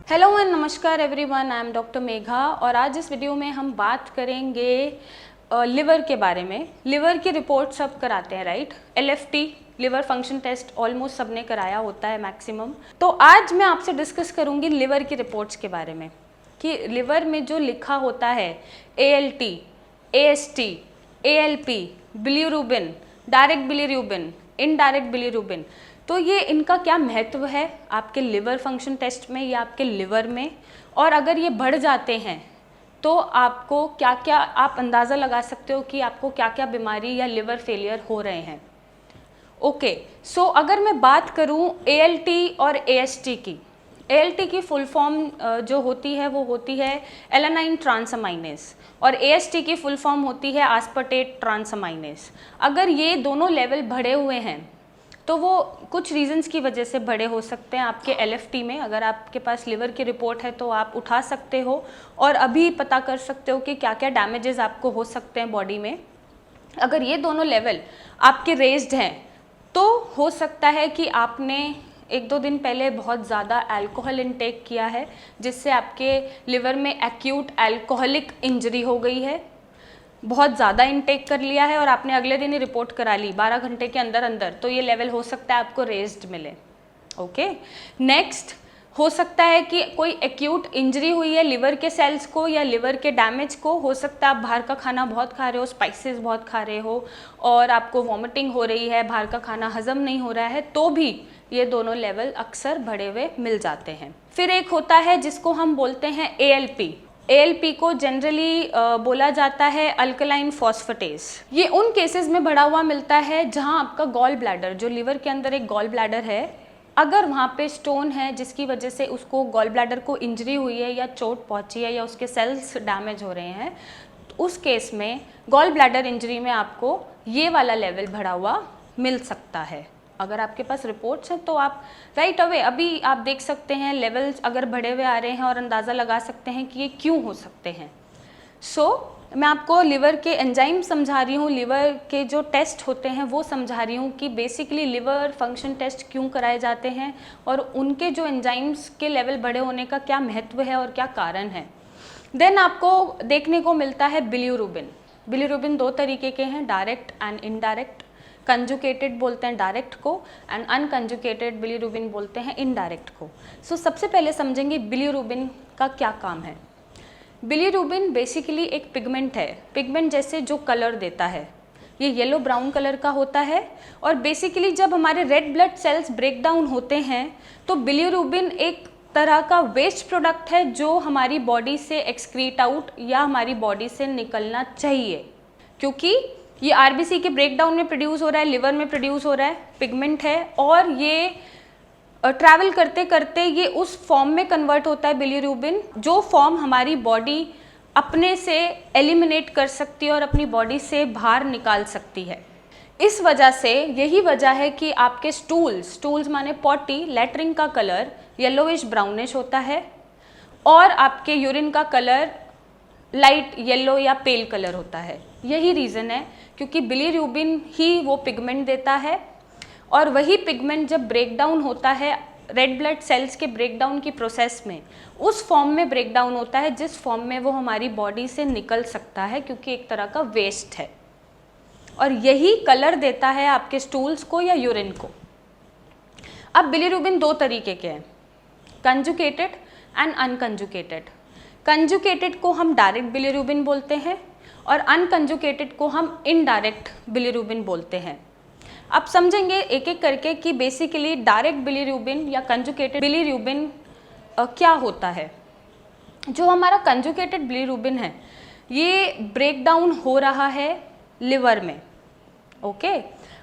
Hello and नमस्कार everyone, I am doctor Megha और आज इस वीडियो में हम बात करेंगे लिवर के बारे में। लिवर की रिपोर्ट सब कराते हैं, right? LFT liver function test almost सबने कराया होता है मैक्सिमम। तो आज मैं आपसे डिस्कस करूंगी लिवर की रिपोर्ट्स के बारे में कि लिवर में जो लिखा होता है ALT, AST, ALP, bilirubin, direct bilirubin, indirect bilirubin, तो ये इनका क्या महत्व है आपके लिवर फंक्शन टेस्ट में या आपके लिवर में, और अगर ये बढ़ जाते हैं तो आपको क्या क्या, आप अंदाज़ा लगा सकते हो कि आपको क्या क्या बीमारी या लिवर फेलियर हो रहे हैं। ओके, सो अगर मैं बात करूं ALT और AST की, ALT की फुल फॉर्म जो होती है वो होती है एलानाइन ट्रांसअमाइनेस और AST की फुल फॉर्म होती है आस्पर्टेट ट्रांसअमाइनेस। अगर ये दोनों लेवल बढ़े हुए हैं तो वो कुछ रीजंस की वजह से बड़े हो सकते हैं आपके LFT में। अगर आपके पास लिवर की रिपोर्ट है तो आप उठा सकते हो और अभी पता कर सकते हो कि क्या क्या डैमेजेस आपको हो सकते हैं बॉडी में। अगर ये दोनों लेवल आपके रेज्ड हैं तो हो सकता है कि आपने एक दो दिन पहले बहुत ज़्यादा अल्कोहल इनटेक किया है जिससे आपके लिवर में एक्यूट अल्कोहलिक इंजरी हो गई है, बहुत ज़्यादा इनटेक कर लिया है और आपने अगले दिन ही रिपोर्ट करा ली 12 घंटे के अंदर अंदर, तो ये लेवल हो सकता है आपको रेज्ड मिले। ओके, नेक्स्ट हो सकता है कि कोई एक्यूट इंजरी हुई है लिवर के सेल्स को या लिवर के डैमेज को। हो सकता है आप बाहर का खाना बहुत खा रहे हो, स्पाइसेस बहुत खा रहे हो और आपको वॉमिटिंग हो रही है, बाहर का खाना हजम नहीं हो रहा है, तो भी ये दोनों लेवल अक्सर बढ़े हुए मिल जाते हैं। फिर एक होता है जिसको हम बोलते हैं ALP को जनरली बोला जाता है अल्कलाइन फॉस्फेटेस। ये उन केसेस में बढ़ा हुआ मिलता है जहां आपका गॉल ब्लैडर, जो लिवर के अंदर एक गॉल ब्लैडर है, अगर वहाँ पे स्टोन है जिसकी वजह से उसको गॉल ब्लैडर को इंजरी हुई है या चोट पहुँची है या उसके सेल्स डैमेज हो रहे हैं, तो उस केस में गॉल ब्लैडर इंजरी में आपको ये वाला लेवल बढ़ा हुआ मिल सकता है। अगर आपके पास रिपोर्ट्स हैं तो आप राइट अवे अभी आप देख सकते हैं लेवल्स अगर बढ़े हुए आ रहे हैं और अंदाज़ा लगा सकते हैं कि ये क्यों हो सकते हैं। मैं आपको लिवर के एंजाइम समझा रही हूँ, लिवर के जो टेस्ट होते हैं वो समझा रही हूँ कि बेसिकली लिवर फंक्शन टेस्ट क्यों कराए जाते हैं और उनके जो एंजाइम्स के लेवल बढ़े होने का क्या महत्व है और क्या कारण है। देन आपको देखने को मिलता है बिलीरुबिन। बिलीरुबिन दो तरीके के हैं, डायरेक्ट एंड इनडायरेक्ट। कंजुकेटेड बोलते हैं डायरेक्ट को एंड अनकंजुकेटेड बिलीरुबिन बोलते हैं इनडायरेक्ट को। सबसे पहले समझेंगे बिलीरुबिन का क्या काम है। बिलीरुबिन बेसिकली एक पिगमेंट है, पिगमेंट जैसे जो कलर देता है, ये येलो ब्राउन कलर का होता है और बेसिकली जब हमारे red blood cells break down होते हैं तो बिलीरुबिन एक तरह का वेस्ट प्रोडक्ट है जो हमारी बॉडी से एक्सक्रीट आउट या हमारी बॉडी से निकलना चाहिए, क्योंकि ये RBC के ब्रेकडाउन में प्रोड्यूस हो रहा है, लिवर में प्रोड्यूस हो रहा है, पिगमेंट है और ये ट्रैवल करते करते ये उस फॉर्म में कन्वर्ट होता है बिलीरुबिन, जो फॉर्म हमारी बॉडी अपने से एलिमिनेट कर सकती है और अपनी बॉडी से बाहर निकाल सकती है। इस वजह से यही वजह है कि आपके स्टूल्स माने पॉटी, लैट्रिन का कलर येलोइश ब्राउनिश होता है और आपके यूरिन का कलर लाइट येलो या पेल कलर होता है। यही रीज़न है क्योंकि बिलीरुबिन ही वो पिगमेंट देता है और वही पिगमेंट जब ब्रेकडाउन होता है रेड ब्लड सेल्स के ब्रेकडाउन की प्रोसेस में, उस फॉर्म में ब्रेकडाउन होता है जिस फॉर्म में वो हमारी बॉडी से निकल सकता है, क्योंकि एक तरह का वेस्ट है और यही कलर देता है आपके स्टूल्स को या यूरिन को। अब बिलीरुबिन दो तरीके के हैं, कंजुकेटेड एंड अनकंजुकेटेड। कंजुकेटेड को हम डायरेक्ट बिलीरुबिन बोलते हैं और अनकंजुकेटेड को हम इनडायरेक्ट बिलीरुबिन बोलते हैं। अब समझेंगे एक एक करके कि बेसिकली डायरेक्ट बिलीरुबिन या कंजुकेटेड बिलीरुबिन क्या होता है। जो हमारा कंजुकेटेड बिलीरुबिन है ये ब्रेक डाउन हो रहा है लिवर में। ओके,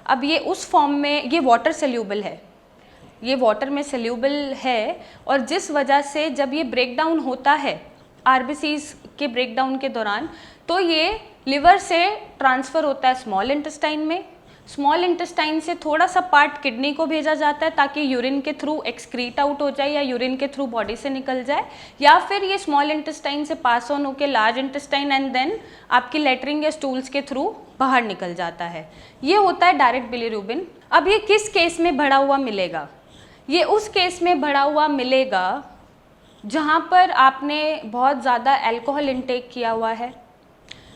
अब ये उस फॉर्म में, ये वाटर सोल्यूबल है, ये वाटर में सोल्यूबल है और जिस वजह से जब ये ब्रेक डाउन होता है RBCs के ब्रेकडाउन के दौरान तो ये लिवर से ट्रांसफ़र होता है स्मॉल इंटेस्टाइन में। स्मॉल इंटेस्टाइन से थोड़ा सा पार्ट किडनी को भेजा जाता है ताकि यूरिन के थ्रू एक्सक्रीट आउट हो जाए या यूरिन के थ्रू बॉडी से निकल जाए, या फिर ये स्मॉल इंटेस्टाइन से पास ऑन होकर लार्ज इंटेस्टाइन एंड देन आपकी लेटरिन या स्टूल्स के थ्रू बाहर निकल जाता है। ये होता है डायरेक्ट बिलीरुबिन। अब ये किस केस में बढ़ा हुआ मिलेगा? ये उस केस में बढ़ा हुआ मिलेगा जहाँ पर आपने बहुत ज़्यादा अल्कोहल इंटेक किया हुआ है,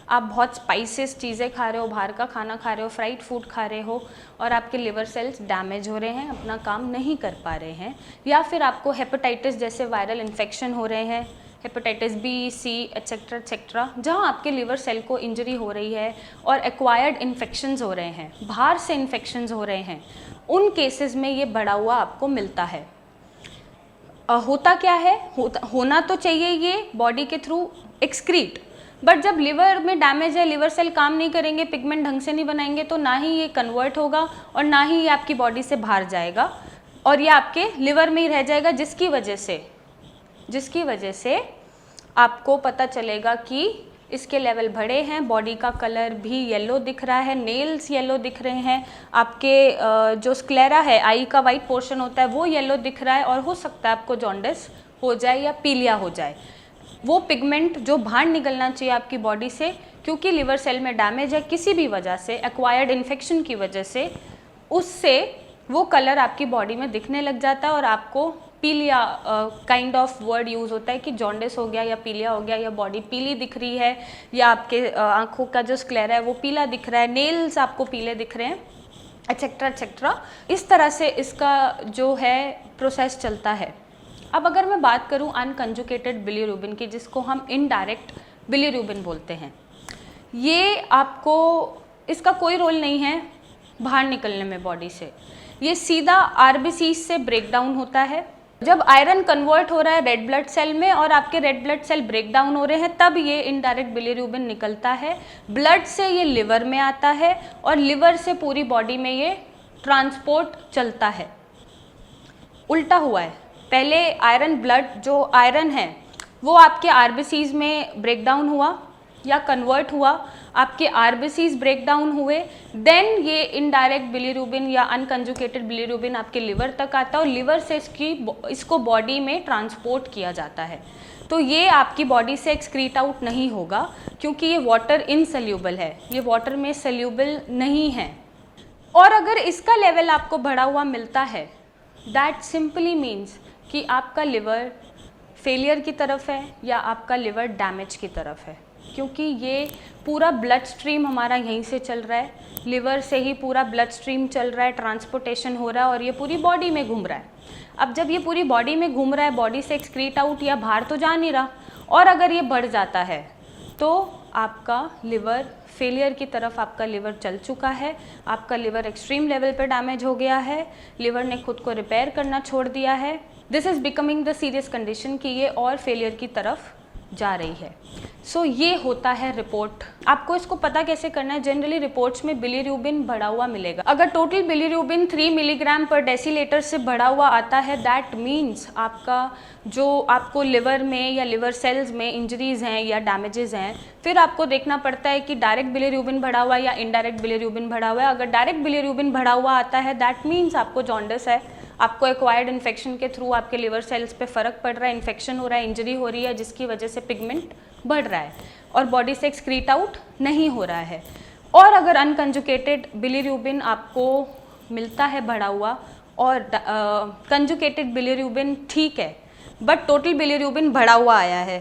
आप बहुत स्पाइसेस चीज़ें खा रहे हो, बाहर का खाना खा रहे हो, फ्राइड फूड खा रहे हो और आपके लिवर सेल्स डैमेज हो रहे हैं, अपना काम नहीं कर पा रहे हैं, या फिर आपको हेपेटाइटिस जैसे वायरल इन्फेक्शन हो रहे हैं, हेपेटाइटिस बी, सी, एट्सेट्रा एट्सेट्रा, जहाँ आपके लिवर सेल को इंजरी हो रही है और एक्वायर्ड इन्फेक्शंस हो रहे हैं, बाहर से इन्फेक्शंस हो रहे हैं, उन केसेस में ये बढ़ा हुआ आपको मिलता है। होता क्या है, होना तो चाहिए ये बॉडी के थ्रू एक्सक्रीट, बट जब लिवर में डैमेज है, लिवर सेल काम नहीं करेंगे, पिगमेंट ढंग से नहीं बनाएंगे, तो ना ही ये कन्वर्ट होगा और ना ही ये आपकी बॉडी से बाहर जाएगा और ये आपके लिवर में ही रह जाएगा, जिसकी वजह से आपको पता चलेगा कि इसके लेवल बढ़े हैं, बॉडी का कलर भी येलो दिख रहा है, नेल्स येलो दिख रहे हैं, आपके जो स्क्लेरा है, आई का वाइट पोर्शन होता है, वो येलो दिख रहा है और हो सकता है आपको जॉन्डिस हो जाए या पीलिया हो जाए। वो पिगमेंट जो बाहर निकलना चाहिए आपकी बॉडी से, क्योंकि लिवर सेल में डैमेज है किसी भी वजह से, एक्वायर्ड इन्फेक्शन की वजह से, उससे वो कलर आपकी बॉडी में दिखने लग जाता है और आपको पीलिया काइंड ऑफ वर्ड यूज़ होता है कि जॉन्डिस हो गया या पीलिया हो गया, या बॉडी पीली दिख रही है, या आपके आँखों का जो स्क्लेरा है वो पीला दिख रहा है, नेल्स आपको पीले दिख रहे हैं, एट्सेट्रा एट्सेट्रा। इस तरह से इसका जो है प्रोसेस चलता है। अब अगर मैं बात करूं अनकंजुकेटेड बिलीरुबिन की, जिसको हम इनडायरेक्ट बिलीरुबिन बोलते हैं, ये आपको, इसका कोई रोल नहीं है बाहर निकलने में बॉडी से, ये सीधा आरबीसी से ब्रेक डाउन होता है। जब आयरन कन्वर्ट हो रहा है रेड ब्लड सेल में और आपके red blood cell break down हो रहे हैं, तब ये इनडायरेक्ट बिलीरुबिन निकलता है। ब्लड से ये लिवर में आता है और लिवर से पूरी बॉडी में ये ट्रांसपोर्ट चलता है। उल्टा हुआ है, पहले आयरन ब्लड जो आयरन है वो आपके आरबीसीज में ब्रेक डाउन हुआ या कन्वर्ट हुआ, आपके आरबीसीज ब्रेक डाउन हुए, देन ये इनडायरेक्ट बिलीरुबिन या अनकंजुकेटेड बिलीरुबिन आपके लिवर तक आता है और लिवर से इसको बॉडी में ट्रांसपोर्ट किया जाता है। तो ये आपकी बॉडी से एक्सक्रीट आउट नहीं होगा, क्योंकि ये वाटर इनसोल्यूबल है, ये वाटर में सोल्यूबल नहीं है। और अगर इसका लेवल आपको बढ़ा हुआ मिलता है, दैट सिंपली मीन्स कि आपका लिवर फेलियर की तरफ है या आपका लिवर डैमेज की तरफ है, क्योंकि ये पूरा ब्लड स्ट्रीम हमारा यहीं से चल रहा है, लिवर से ही पूरा ब्लड स्ट्रीम चल रहा है, ट्रांसपोर्टेशन हो रहा है और ये पूरी बॉडी में घूम रहा है। अब जब ये पूरी बॉडी में घूम रहा है, बॉडी से एक्सक्रीट आउट या बाहर तो जा नहीं रहा, और अगर ये बढ़ जाता है तो आपका लिवर फेलियर की तरफ आपका लिवर चल चुका है, आपका लिवर एक्सट्रीम लेवल पे डैमेज हो गया है, लिवर ने खुद को रिपेयर करना छोड़ दिया है। This is becoming the serious condition कि ये और फेलियर की तरफ जा रही है। सो ये होता है रिपोर्ट। आपको इसको पता कैसे करना है? जनरली रिपोर्ट्स में बिलीरुबिन बढ़ा हुआ मिलेगा। अगर टोटल बिलीरुबिन 3 मिलीग्राम पर डेसीलीटर से बढ़ा हुआ आता है, दैट मीन्स आपका जो आपको लिवर में या लिवर सेल्स में इंजरीज हैं या डैमेजेस हैं, फिर आपको देखना पड़ता है कि डायरेक्ट बिलीरुबिन बढ़ा हुआ है या इनडायरेक्ट बिलीरुबिन बढ़ा हुआ है। अगर डायरेक्ट बिलीरुबिन बढ़ा हुआ आता है, दैट मीन्स आपको जॉन्डिस है, आपको एक्वायर्ड इन्फेक्शन के थ्रू आपके लिवर सेल्स पे फ़र्क पड़ रहा है, इन्फेक्शन हो रहा है, इंजरी हो रही है, जिसकी वजह से पिगमेंट बढ़ रहा है और बॉडी से एक्सक्रीट आउट नहीं हो रहा है। और अगर अनकंजुकेटेड बिलीरुबिन आपको मिलता है बढ़ा हुआ और कंजुकेटेड बिलीरुबिन ठीक है, बट टोटल बिलीरुबिन बढ़ा हुआ आया है,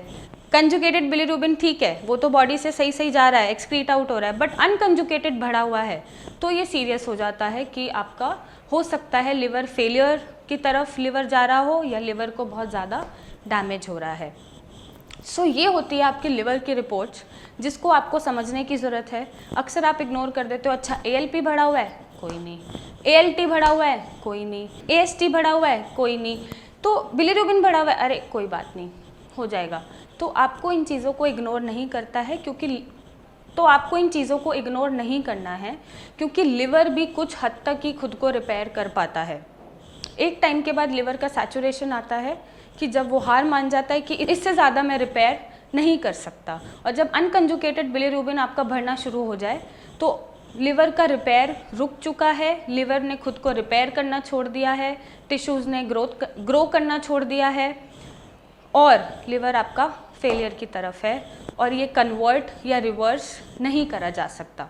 कंजुकेटेड बिलीरुबिन ठीक है, वो तो बॉडी से सही सही जा रहा है, एक्सक्रीट आउट हो रहा है, बट अनकंजुकेटेड बढ़ा हुआ है, तो ये सीरियस हो जाता है कि आपका हो सकता है लिवर फेलियर की तरफ लिवर जा रहा हो या लिवर को बहुत ज़्यादा डैमेज हो रहा है। सो ये होती है आपकी लिवर की रिपोर्ट्स, जिसको आपको समझने की ज़रूरत है। अक्सर आप इग्नोर कर देते हो, अच्छा ALP बढ़ा हुआ है, कोई नहीं, ALT बढ़ा हुआ है, कोई नहीं, AST बढ़ा हुआ है, कोई नहीं, तो बिलीरुबिन बढ़ा हुआ है, अरे कोई बात नहीं, हो जाएगा। तो आपको इन चीज़ों को इग्नोर नहीं करता है, आपको इन चीज़ों को इग्नोर नहीं करना है, क्योंकि लिवर भी कुछ हद तक ही खुद को रिपेयर कर पाता है। एक टाइम के बाद लिवर का सैचुरेशन आता है कि जब वो हार मान जाता है कि इससे ज़्यादा मैं रिपेयर नहीं कर सकता, और जब अनकंजुकेटेड बिलीरुबिन आपका बढ़ना शुरू हो जाए तो लिवर का रिपेयर रुक चुका है, लिवर ने खुद को रिपेयर करना छोड़ दिया है, टिश्यूज़ ने ग्रो करना छोड़ दिया है और लिवर आपका फेलियर की तरफ है और ये कन्वर्ट या रिवर्स नहीं करा जा सकता।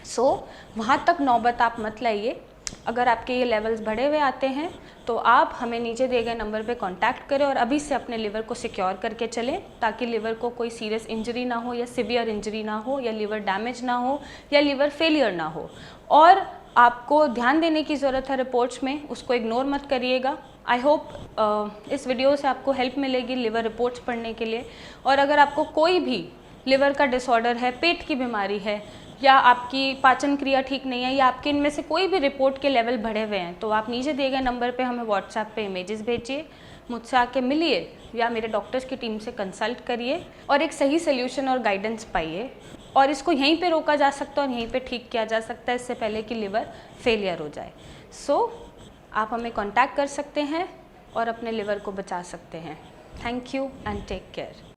सो वहाँ तक नौबत आप मत लाइए। अगर आपके ये लेवल्स बढ़े हुए आते हैं तो आप हमें नीचे दिए गए नंबर पे कांटेक्ट करें और अभी से अपने लिवर को सिक्योर करके चलें, ताकि लिवर को कोई सीरियस इंजरी ना हो या सिवियर इंजरी ना हो या लिवर डैमेज ना हो या लिवर फेलियर ना हो। और आपको ध्यान देने की ज़रूरत है रिपोर्ट्स में, उसको इग्नोर मत करिएगा। आई होप इस वीडियो से आपको हेल्प मिलेगी लिवर रिपोर्ट्स पढ़ने के लिए। और अगर आपको कोई भी लिवर का डिसऑर्डर है, पेट की बीमारी है, या आपकी पाचन क्रिया ठीक नहीं है, या आपके इनमें से कोई भी रिपोर्ट के लेवल बढ़े हुए हैं, तो आप नीचे दिए गए नंबर पे हमें व्हाट्सएप पे इमेजेस भेजिए, मुझसे आके मिलिए या मेरे डॉक्टर्स की टीम से कंसल्ट करिए और एक सही सोल्यूशन और गाइडेंस पाइए। और इसको यहीं पे रोका जा सकता है और यहीं पे ठीक किया जा सकता है, इससे पहले कि लिवर फेलियर हो जाए। आप हमें कांटेक्ट कर सकते हैं और अपने लिवर को बचा सकते हैं। Thank you and take care.